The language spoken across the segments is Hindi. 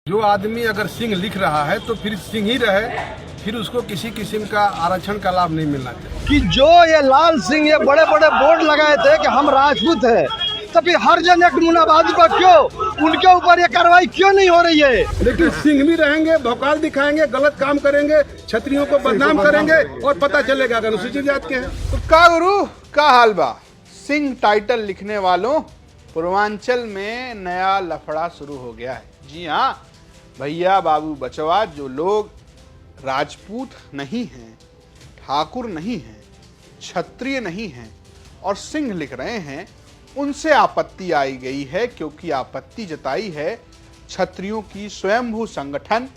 जो आदमी अगर सिंह लिख रहा है तो फिर सिंह ही रहे, फिर उसको किसी किस्म का आरक्षण का लाभ नहीं मिलना चाहिए। कि जो ये लाल सिंह ये बड़े बड़े बोर्ड लगाए थे कि हम राजपूत है, तो फिर हरिजन एक्ट मुन्ना बहादुर पर क्यों उनके ऊपर ये कार्रवाई क्यों नहीं हो रही है? लेकिन सिंह भी रहेंगे, भौकाल दिखाएंगे, गलत काम करेंगे, क्षत्रियों को बदनाम करेंगे और पता चलेगा अगर अनुसूचित जाति के हैं। तो का गुरु का हाल बा सिंह टाइटल लिखने वालों, पूर्वांचल में नया लफड़ा शुरू हो गया है। जी हाँ भैया बाबू बचवा, जो लोग राजपूत नहीं हैं, ठाकुर नहीं हैं, क्षत्रिय नहीं हैं और सिंह लिख रहे हैं, उनसे आपत्ति आई गई है, क्योंकि आपत्ति जताई है क्षत्रियों की स्वयंभू संगठन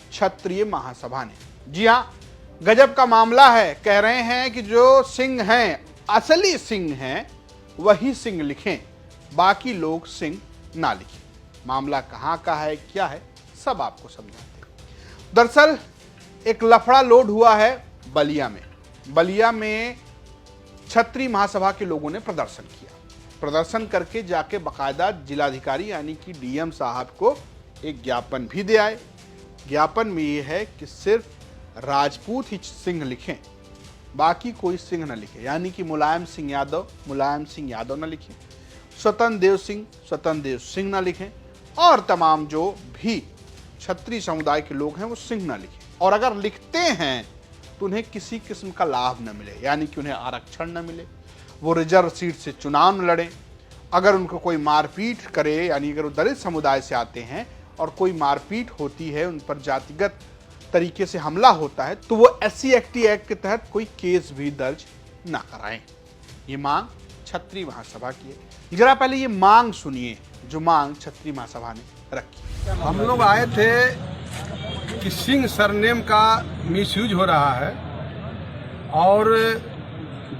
क्षत्रिय महासभा ने। जी हाँ, गजब का मामला है। कह रहे हैं कि जो सिंह हैं, असली सिंह हैं, वही सिंह लिखें, बाकी लोग सिंह ना लिखें। मामला कहाँ का है, क्या है, सब आपको समझाते हैं। दरअसल एक लफड़ा लोड हुआ है बलिया में। बलिया में क्षत्रिय महासभा के लोगों ने प्रदर्शन किया। प्रदर्शन करके जाके बाकायदा जिलाधिकारी यानी कि डीएम साहब को एक ज्ञापन भी दे आए। ज्ञापन में ये है कि सिर्फ राजपूत ही सिंह लिखें, बाकी कोई सिंह न लिखे, यानी कि मुलायम सिंह यादव न लिखें, स्वतंत्र देव सिंह न लिखें और तमाम जो भी क्षत्रिय समुदाय के लोग हैं वो सिंह न लिखें। और अगर लिखते हैं तो उन्हें किसी किस्म का लाभ न मिले, यानी कि उन्हें आरक्षण न मिले, वो रिजर्व सीट से चुनाव न लड़ें। अगर उनको कोई मारपीट करे, यानी अगर वो दलित समुदाय से आते हैं और कोई मारपीट होती है, उन पर जातिगत तरीके से हमला होता है, तो वो SC एक्ट के तहत कोई केस भी दर्ज ना कराएं। ये मांग क्षत्रिय महासभा की है। जरा पहले ये मांग सुनिए जो मांग क्षत्रिय महासभा ने रखी। हम लोग आए थे कि सिंह सरनेम का मिसयूज हो रहा है और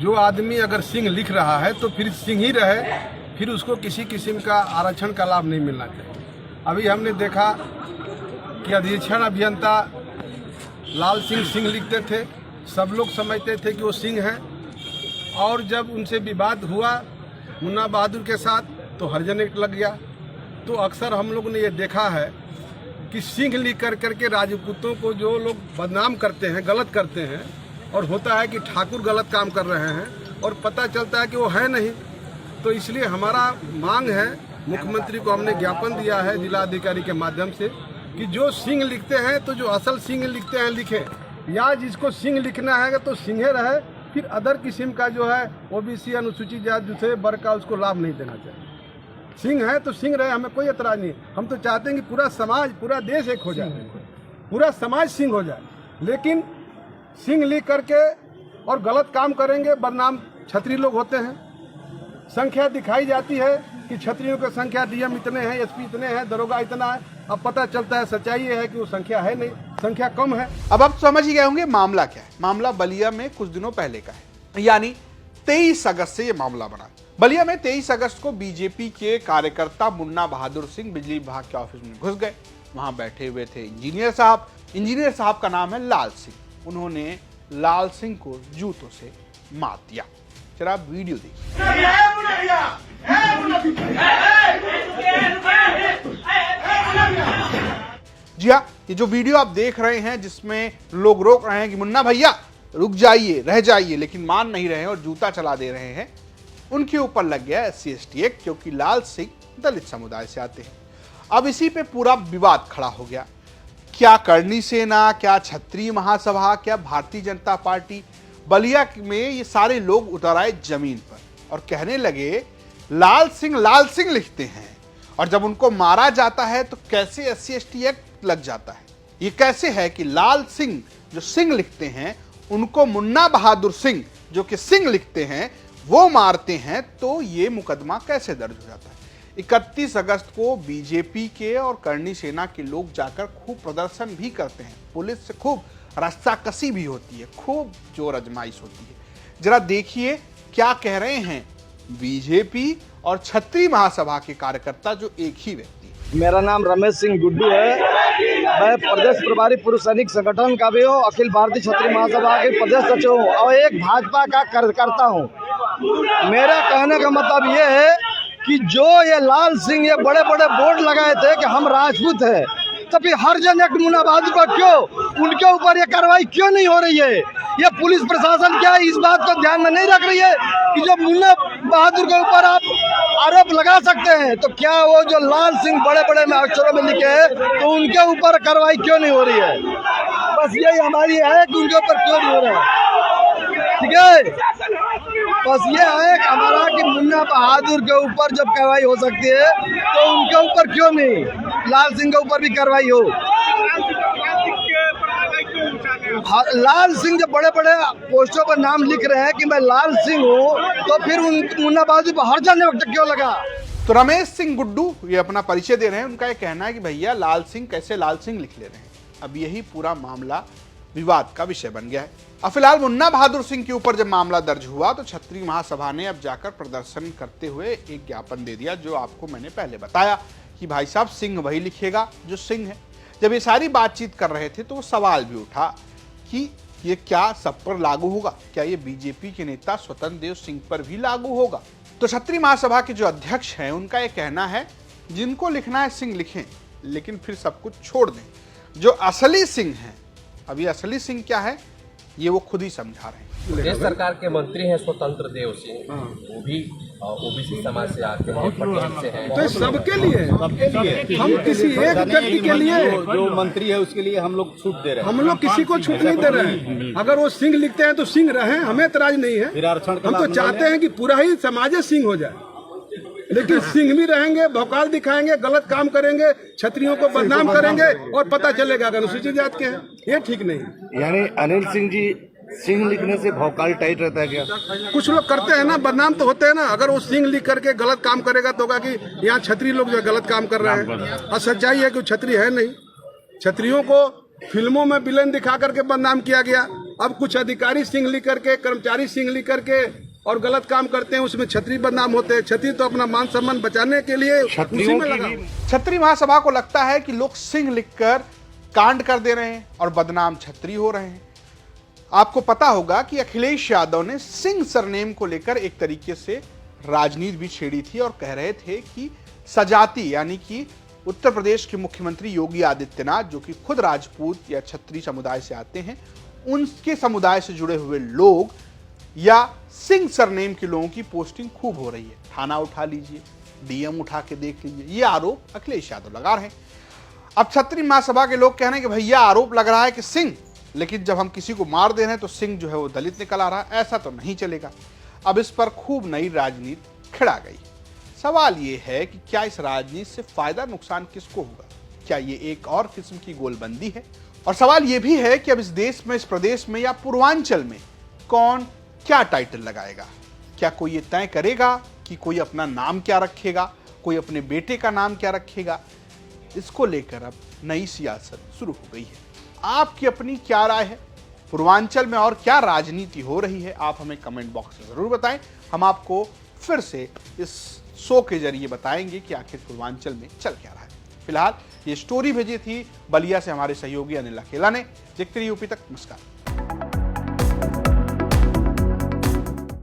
जो आदमी अगर सिंह लिख रहा है तो फिर सिंह ही रहे, फिर उसको किसी किस्म का आरक्षण का लाभ नहीं मिलना चाहिए। अभी हमने देखा कि अधीक्षण अभियंता लाल सिंह लिखते थे, सब लोग समझते थे कि वो सिंह हैं, और जब उनसे विवाद हुआ मुन्ना बहादुर के साथ तो हरिजन एक्ट लग गया। तो अक्सर हम लोग ने ये देखा है कि सिंह लिख करके राजपूतों को जो लोग बदनाम करते हैं, गलत करते हैं, और होता है कि ठाकुर गलत काम कर रहे हैं और पता चलता है कि वो है नहीं। तो इसलिए हमारा मांग है, मुख्यमंत्री को हमने ज्ञापन दिया है जिलाधिकारी के माध्यम से कि जो सिंह लिखते हैं तो जो असल सिंह लिखते हैं लिखें, या जिसको सिंह लिखना है तो सिंह रहे, फिर अदर किस्म का जो है OBC अनुसूचित जाति दूसरे वर्ग का उसको लाभ नहीं देना चाहिए। सिंह है तो सिंह रहे, हमें कोई एतराज नहीं। हम तो चाहते हैं कि पूरा समाज, पूरा देश एक हो जाए, पूरा समाज सिंह हो जाए। लेकिन सिंह लिख करके और गलत काम करेंगे, बदनाम क्षत्रिय लोग होते हैं। संख्या दिखाई जाती है कि क्षत्रियों की संख्या DM इतने हैं, SP इतने हैं, दरोगा इतना है। अब पता चलता है सच्चाई ये है कि वो संख्या है नहीं, संख्या कम है। अब आप समझ ही गए होंगे मामला क्या है। मामला बलिया में कुछ दिनों पहले का है, यानी 23 अगस्त से ये मामला बना। बलिया में 23 अगस्त को बीजेपी के कार्यकर्ता मुन्ना बहादुर सिंह बिजली विभाग के ऑफिस में घुस गए। वहां बैठे हुए थे इंजीनियर साहब का नाम है लाल सिंह। उन्होंने लाल सिंह को जूतों से मार दिया। जरा आप वीडियो देखिए। जी हाँ, ये जो वीडियो आप देख रहे हैं जिसमें लोग रोक रहे हैं कि मुन्ना भैया रुक जाइए, रह जाइए, लेकिन मान नहीं रहे और जूता चला दे रहे हैं, उनके ऊपर लग गया SC ST एक्ट, क्योंकि लाल सिंह दलित समुदाय से आते हैं। अब इसी पे पूरा विवाद खड़ा हो गया। क्या करणी सेना, क्या क्षत्रिय महासभा, क्या भारतीय जनता पार्टी, बलिया में ये सारे लोग उतर आए जमीन पर और कहने लगे लाल सिंह लिखते हैं, और जब उनको मारा जाता है तो कैसे SC ST एक्ट लग जाता है। ये कैसे है कि लाल सिंह जो सिंह लिखते हैं उनको मुन्ना बहादुर सिंह जो कि सिंह लिखते हैं वो मारते हैं, तो ये मुकदमा कैसे दर्ज हो जाता है। 31 अगस्त को बीजेपी के और करणी सेना के लोग जाकर खूब प्रदर्शन भी करते हैं, पुलिस से खूब रस्साकसी भी होती है, खूब जोर आजमाइश होती है। जरा देखिए क्या कह रहे हैं बीजेपी और क्षत्रिय महासभा के कार्यकर्ता, जो एक ही व्यक्ति है। मेरा नाम रमेश सिंह गुड्डू है। मैं प्रदेश प्रभारी पुरुष सैनिक संगठन का भी हूँ, अखिल भारतीय क्षत्रिय महासभा के प्रदेश सचिव हूँ और एक भाजपा का कार्यकर्ता हूँ। मेरा कहने का मतलब ये है कि जो ये लाल सिंह ये बड़े बड़े बोर्ड लगाए थे कि हम राजपूत है, तो फिर हर जन एक मुन्ना बहादुर पर क्यों, उनके ऊपर ये कार्रवाई क्यों नहीं हो रही है? ये पुलिस प्रशासन क्या इस बात को ध्यान में नहीं रख रही है कि जो मुन्ना बहादुर के ऊपर आप आरोप लगा सकते हैं, तो क्या वो जो लाल सिंह बड़े बड़े में अक्षरों में लिखे हैं तो उनके ऊपर कार्रवाई क्यों नहीं हो रही है? बस यही हमारी है कि उनके ऊपर क्यों नहीं हो रहा है, ठीक है? बस ये है कि हमारा कि मुन्ना बहादुर के ऊपर जब कार्रवाई हो सकती है तो उनके ऊपर क्यों नहीं लाल सिंह के ऊपर भी कार्रवाई हो? लाल सिंह जो बड़े बड़े पोस्टों पर नाम लिख रहे हैं कि मैं लाल सिंह हूँ, तो फिर उन मुन्ना बहादुर पर हर जाने वक्त क्यों लगा? तो रमेश सिंह गुड्डू ये अपना परिचय दे रहे हैं। उनका ये कहना है कि भैया लाल सिंह कैसे लाल सिंह लिख ले रहे हैं। अब यही पूरा मामला विवाद का विषय बन गया है। अब फिलहाल मुन्ना बहादुर सिंह के ऊपर जब मामला दर्ज हुआ तो क्षत्रिय महासभा ने अब जाकर प्रदर्शन करते हुए एक ज्ञापन दे दिया, जो आपको मैंने पहले बताया कि भाई साहब सिंह वही लिखेगा जो सिंह है। जब ये सारी बातचीत कर रहे थे तो वो सवाल भी उठा कि ये क्या सब पर लागू होगा, क्या ये बीजेपी के नेता स्वतंत्र देव सिंह पर भी लागू होगा? तो क्षत्रिय महासभा के जो अध्यक्ष हैं उनका ये कहना है जिनको लिखना है सिंह लिखें, लेकिन फिर सब कुछ छोड़ दें। जो असली सिंह हैं, अभी असली सिंह क्या है ये वो खुद ही समझा रहे हैं। प्रदेश सरकार के मंत्री हैं स्वतंत्र देव सिंह, वो भी ओबीसी समाज से आते हैं, पटेल से हैं। तो ये सबके लिए हम किसी एक व्यक्ति के लिए जो मंत्री है उसके लिए हम लोग छूट दे रहे हैं। हम लोग किसी को छूट नहीं दे रहे हैं। अगर वो सिंह लिखते हैं तो सिंह रहे, हमें एतराज नहीं है। हम तो चाहते हैं कि पूरा ही समाज सिंह हो जाए, लेकिन सिंह भी रहेंगे, भौकाल दिखाएंगे, गलत काम करेंगे, क्षत्रियों को बदनाम करेंगे और पता चलेगा अगर अनुसूचित जाति के हैं। ये ठीक नहीं। यानी अनिल सिंह जी सिंह लिखने से भौकाल टाइट रहता है क्या? कुछ लोग करते हैं ना, बदनाम तो होते हैं ना। अगर वो सिंह लिख करके गलत काम करेगा तो होगा कि यहाँ क्षत्रिय लोग जो गलत काम कर रहे हैं। और सच्चाई है कि क्षत्रिय है नहीं। क्षत्रियों को फिल्मों में विलेन दिखा करके बदनाम किया गया। अब कुछ अधिकारी सिंह लिख करके, कर्मचारी सिंह लिख करके और गलत काम करते हैं, उसमें क्षत्रिय बदनाम होते हैं। क्षत्रिय तो अपना मान सम्मान बचाने के लिए उसी में लगा। क्षत्रिय महासभा को लगता है कि लोग सिंह लिखकर कांड कर दे रहे हैं और बदनाम क्षत्रिय हो रहे हैं। आपको पता होगा कि अखिलेश यादव ने सिंह सरनेम को लेकर एक तरीके से राजनीति भी छेड़ी थी और कह रहे थे कि सजाती यानी कि उत्तर प्रदेश के मुख्यमंत्री योगी आदित्यनाथ, जो कि खुद राजपूत या क्षत्रिय समुदाय से आते हैं, उनके समुदाय से जुड़े हुए लोग या सिंह सरनेम के लोगों की पोस्टिंग खूब हो रही है। थाना उठा लीजिए, डीएम उठा के देख लीजिए, ये आरोप अखिलेश यादव लगा रहे हैं। अब क्षत्रिय महासभा के लोग कह रहे हैं कि भैया आरोप लग रहा है कि सिंह, लेकिन जब हम किसी को मार दे रहे हैं तो सिंह जो है वो दलित निकल आ रहा है। ऐसा तो नहीं चलेगा। अब इस पर खूब नई राजनीति खिड़ा गई। सवाल ये है कि क्या इस राजनीति से फायदा नुकसान किसको होगा? क्या ये एक और किस्म की गोलबंदी है? और सवाल ये भी है कि अब इस देश में, इस प्रदेश में या पूर्वांचल में कौन क्या टाइटल लगाएगा? क्या कोई ये तय करेगा कि कोई अपना नाम क्या रखेगा, कोई अपने बेटे का नाम क्या रखेगा? इसको लेकर अब नई सियासत शुरू हो गई है। आपकी अपनी क्या राय है? पूर्वांचल में और क्या राजनीति हो रही है? आप हमें कमेंट बॉक्स में जरूर बताएं। हम आपको फिर से इस शो के जरिए बताएंगे कि आखिर पूर्वांचल में चल क्या रहा है। फिलहाल ये स्टोरी भेजी थी बलिया से हमारे सहयोगी अनिल अकेला ने। देखते रहिए यूपी तक। नमस्कार।